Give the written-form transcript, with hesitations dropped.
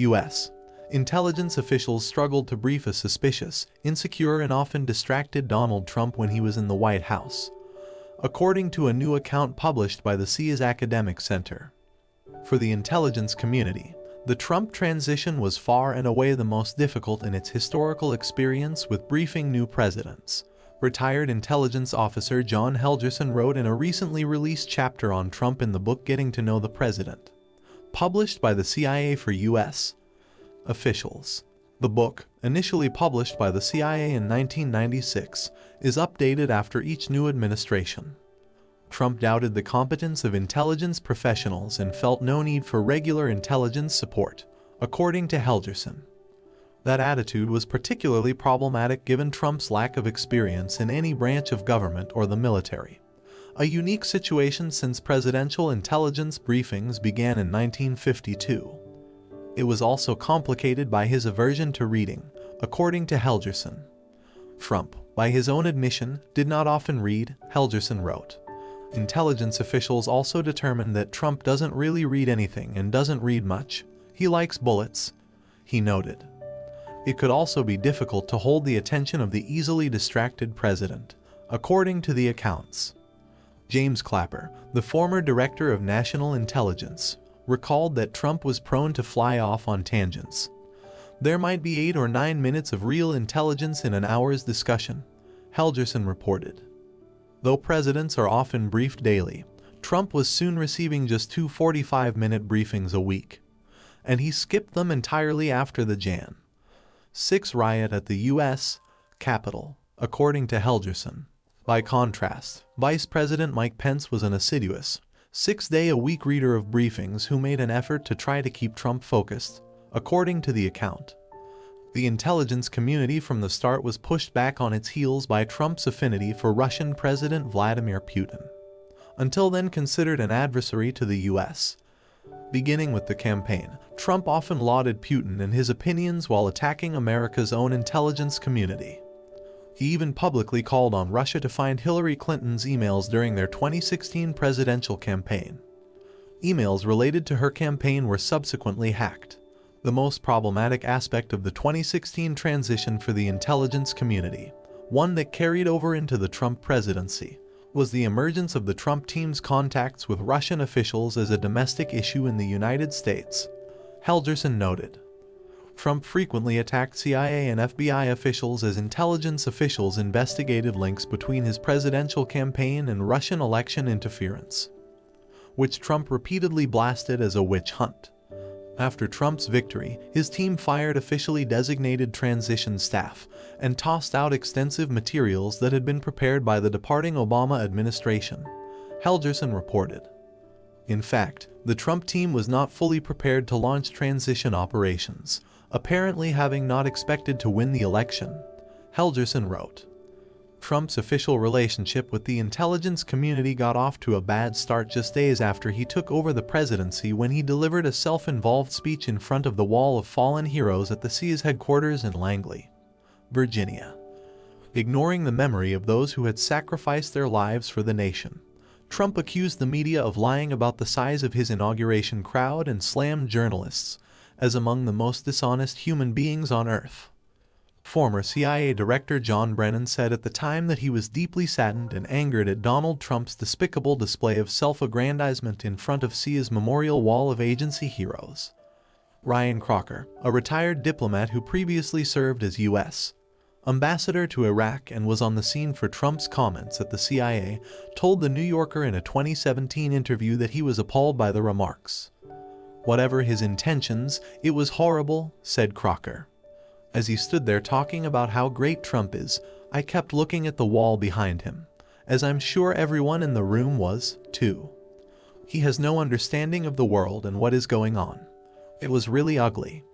U.S. Intelligence officials struggled to brief a suspicious, insecure and often distracted Donald Trump when he was in the White House, according to a new account published by the SIA's Academic Center. For the intelligence community, the Trump transition was far and away the most difficult in its historical experience with briefing new presidents. Retired intelligence officer John Helgerson wrote in a recently released chapter on Trump in the book Getting to Know the President, published by the CIA for U.S. officials. The book, initially published by the CIA in 1996, is updated after each new administration. Trump doubted the competence of intelligence professionals and felt no need for regular intelligence support, according to Helgerson. That attitude was particularly problematic given Trump's lack of experience in any branch of government or the military, a unique situation since presidential intelligence briefings began in 1952. It was also complicated by his aversion to reading, according to Helgerson. Trump, by his own admission, did not often read, Helgerson wrote. Intelligence officials also determined that Trump doesn't really read anything and doesn't read much. He likes bullets, he noted. It could also be difficult to hold the attention of the easily distracted president, according to the accounts. James Clapper, the former director of national intelligence, recalled that Trump was prone to fly off on tangents. There might be 8 or 9 minutes of real intelligence in an hour's discussion, Helgerson reported. Though presidents are often briefed daily, Trump was soon receiving just 2 45-minute briefings a week, and he skipped them entirely after the Jan. 6 riot at the U.S. Capitol, according to Helgerson. By contrast, Vice President Mike Pence was an assiduous, 6-day-a-week reader of briefings who made an effort to try to keep Trump focused, according to the account. The intelligence community from the start was pushed back on its heels by Trump's affinity for Russian President Vladimir Putin, until then considered an adversary to the U.S. Beginning with the campaign, Trump often lauded Putin and his opinions while attacking America's own intelligence community. He even publicly called on Russia to find Hillary Clinton's emails during their 2016 presidential campaign. Emails related to her campaign were subsequently hacked. The most problematic aspect of the 2016 transition for the intelligence community, one that carried over into the Trump presidency, was the emergence of the Trump team's contacts with Russian officials as a domestic issue in the United States, Helgerson noted. Trump frequently attacked CIA and FBI officials as intelligence officials investigated links between his presidential campaign and Russian election interference, which Trump repeatedly blasted as a witch hunt. After Trump's victory, his team fired officially designated transition staff and tossed out extensive materials that had been prepared by the departing Obama administration, Helgerson reported. In fact, the Trump team was not fully prepared to launch transition operations, apparently having not expected to win the election, Helgerson wrote. Trump's official relationship with the intelligence community got off to a bad start just days after he took over the presidency when he delivered a self-involved speech in front of the Wall of Fallen Heroes at the CIA's headquarters in Langley, Virginia. Ignoring the memory of those who had sacrificed their lives for the nation, Trump accused the media of lying about the size of his inauguration crowd and slammed journalists as among the most dishonest human beings on earth. Former CIA Director John Brennan said at the time that he was deeply saddened and angered at Donald Trump's despicable display of self-aggrandizement in front of CIA's memorial wall of agency heroes. Ryan Crocker, a retired diplomat who previously served as U.S. ambassador to Iraq and was on the scene for Trump's comments at the CIA, told The New Yorker in a 2017 interview that he was appalled by the remarks. Whatever his intentions, it was horrible, said Crocker. As he stood there talking about how great Trump is, I kept looking at the wall behind him, as I'm sure everyone in the room was, too. He has no understanding of the world and what is going on. It was really ugly.